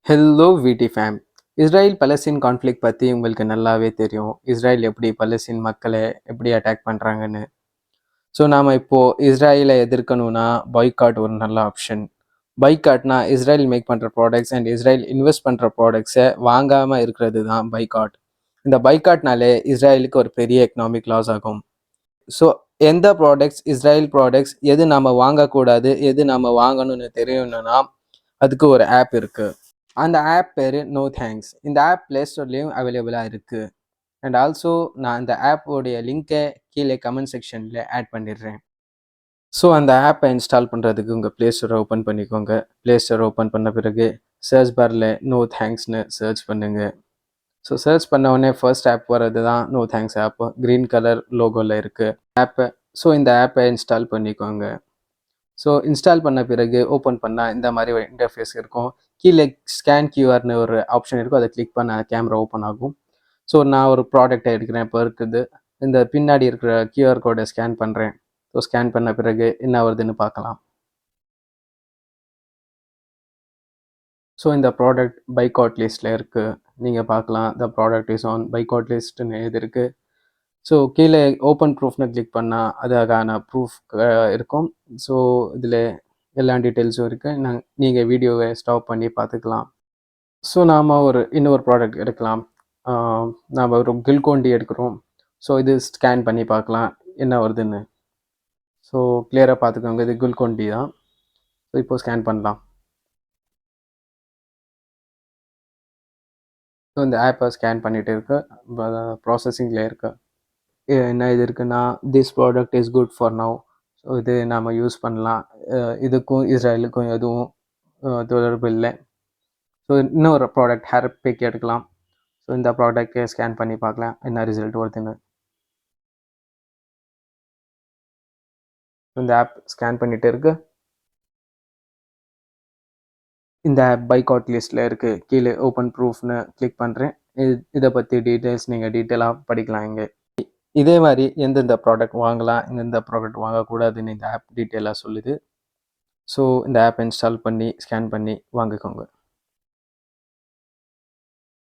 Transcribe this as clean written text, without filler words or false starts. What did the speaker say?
Hello விடி fame. Israel Palestine conflict பற்றி உங்களுக்கு நல்லாவே தெரியும். இஸ்ரேல் எப்படி பலஸ்தீன் மக்களை எப்படி அட்டாக் பண்ணுறாங்கன்னு. ஸோ நாம் இப்போது இஸ்ரேலை எதிர்க்கணும்னா பாய்காட் ஒரு நல்ல ஆப்ஷன். பாய்காட்னா இஸ்ரேல் மேக் பண்ணுற ப்ராடக்ட்ஸ் அண்ட் இஸ்ரேல் இன்வெஸ்ட் பண்ணுற ப்ராடக்ட்ஸை வாங்காமல் இருக்கிறது தான் பாய்காட். இந்த பாய்காட்னாலே இஸ்ரேலுக்கு ஒரு பெரிய எக்கனாமிக் லாஸ் ஆகும். ஸோ எந்த ப்ராடக்ட்ஸ் இஸ்ரேல் ப்ராடக்ட்ஸ் எது நாம் வாங்கக்கூடாது எது நாம் வாங்கணும்னு தெரியணும்னா அதுக்கு ஒரு ஆப் இருக்குது. அந்த ஆப் பேர் நோ தேங்க்ஸ். இந்த ஆப் ப்ளே ஸ்டோர்லேயும் அவைலபிளாக இருக்குது. அண்ட் ஆல்சோ நான் இந்த ஆப்போடைய லிங்கை கீழே கமெண்ட் செக்ஷனில் ஆட் பண்ணிடுறேன். ஸோ அந்த ஆப்பை இன்ஸ்டால் பண்ணுறதுக்கு உங்கள் ப்ளே ஸ்டோரை ஓப்பன் பண்ணிக்கோங்க. ப்ளே ஸ்டோரை ஓப்பன் பண்ண பிறகு சர்ச் பாரில் நோ தேங்க்ஸ்னு சர்ச் பண்ணுங்கள். ஸோ சர்ச் பண்ண உடனே ஃபர்ஸ்ட் ஆப் வர்றது தான் no thanks app. Green colour லோகோவில் இருக்குது ஆப்பை. ஸோ இந்த ஆப்பை இன்ஸ்டால் பண்ணிக்கோங்க. ஸோ இன்ஸ்டால் பண்ண பிறகு ஓப்பன் பண்ணால் இந்த மாதிரி ஒரு இன்டர்ஃபேஸ் இருக்கும். கீழே ஸ்கேன் கியூஆர்னு ஒரு ஆப்ஷன் இருக்கும். அதை கிளிக் பண்ண கேமரா ஓப்பன் ஆகும். ஸோ நான் ஒரு ப்ராடக்டை எடுக்கிறேன். இப்போ இருக்குது இந்த பின்னாடி இருக்கிற கியூஆர் கோடை ஸ்கேன் பண்ணுறேன். ஸோ ஸ்கேன் பண்ண பிறகு என்ன வருதுன்னு பார்க்கலாம். ஸோ இந்த ப்ராடக்ட் பைகாட் லிஸ்ட்டில் இருக்குது. நீங்கள் பார்க்கலாம் the product is on boycott லிஸ்ட்னு இது இருக்குது. ஸோ கீழே ஓப்பன் ப்ரூஃப்னு கிளிக் பண்ணால் அதுக்கான ப்ரூஃப் இருக்கும். ஸோ இதில் எல்லா டீட்டெயில்ஸும் இருக்குது. நீங்கள் வீடியோவை ஸ்டாப் பண்ணி பார்த்துக்கலாம். ஸோ நாம் இன்னொரு ப்ராடக்ட் எடுக்கலாம். நாம் ஒரு கில்கோண்டி எடுக்கிறோம். ஸோ இது ஸ்கேன் பண்ணி பார்க்கலாம் என்ன வருதுன்னு. ஸோ கிளியராக பார்த்துக்கோங்க, இது குல்கோண்டி தான். ஸோ இப்போது ஸ்கேன் பண்ணலாம். ஸோ இந்த ஆப்பை ஸ்கேன் பண்ணிகிட்டு இருக்கு, ப்ராசஸிங்கில் இருக்குது. என்ன இது இருக்குன்னா this product is good for now. So இது நாம் யூஸ் பண்ணலாம். இதுக்கும் இஸ்ரேலுக்கும் எதுவும் தொடர்பு இல்லை. ஸோ இன்னொரு ப்ராடக்ட் ஹேர் பிக் எடுக்கலாம். ஸோ இந்த ப்ராடக்டை ஸ்கேன் பண்ணி பார்க்கலாம் என்ன ரிசல்ட் வருதுன்னு. இந்த ஆப் ஸ்கேன் பண்ணிகிட்டு இருக்கு. இந்த ஆப் பைகாட் லிஸ்ட்டில் இருக்குது. கீழே ஓப்பன் ப்ரூஃப்னு கிளிக் பண்ணுறேன். இதை பற்றி டீட்டெயில்ஸ் நீங்கள் டீட்டெயிலாக படிக்கலாம் இங்கே. இதே மாதிரி எந்தெந்த ப்ராடக்ட் வாங்கலாம் எந்தெந்த ப்ராடக்ட் வாங்கக்கூடாதுன்னு இந்த ஆப் டீட்டெயிலாக சொல்லுது. ஸோ இந்த ஆப் இன்ஸ்டால் பண்ணி ஸ்கேன் பண்ணி வாங்கிக்கோங்க.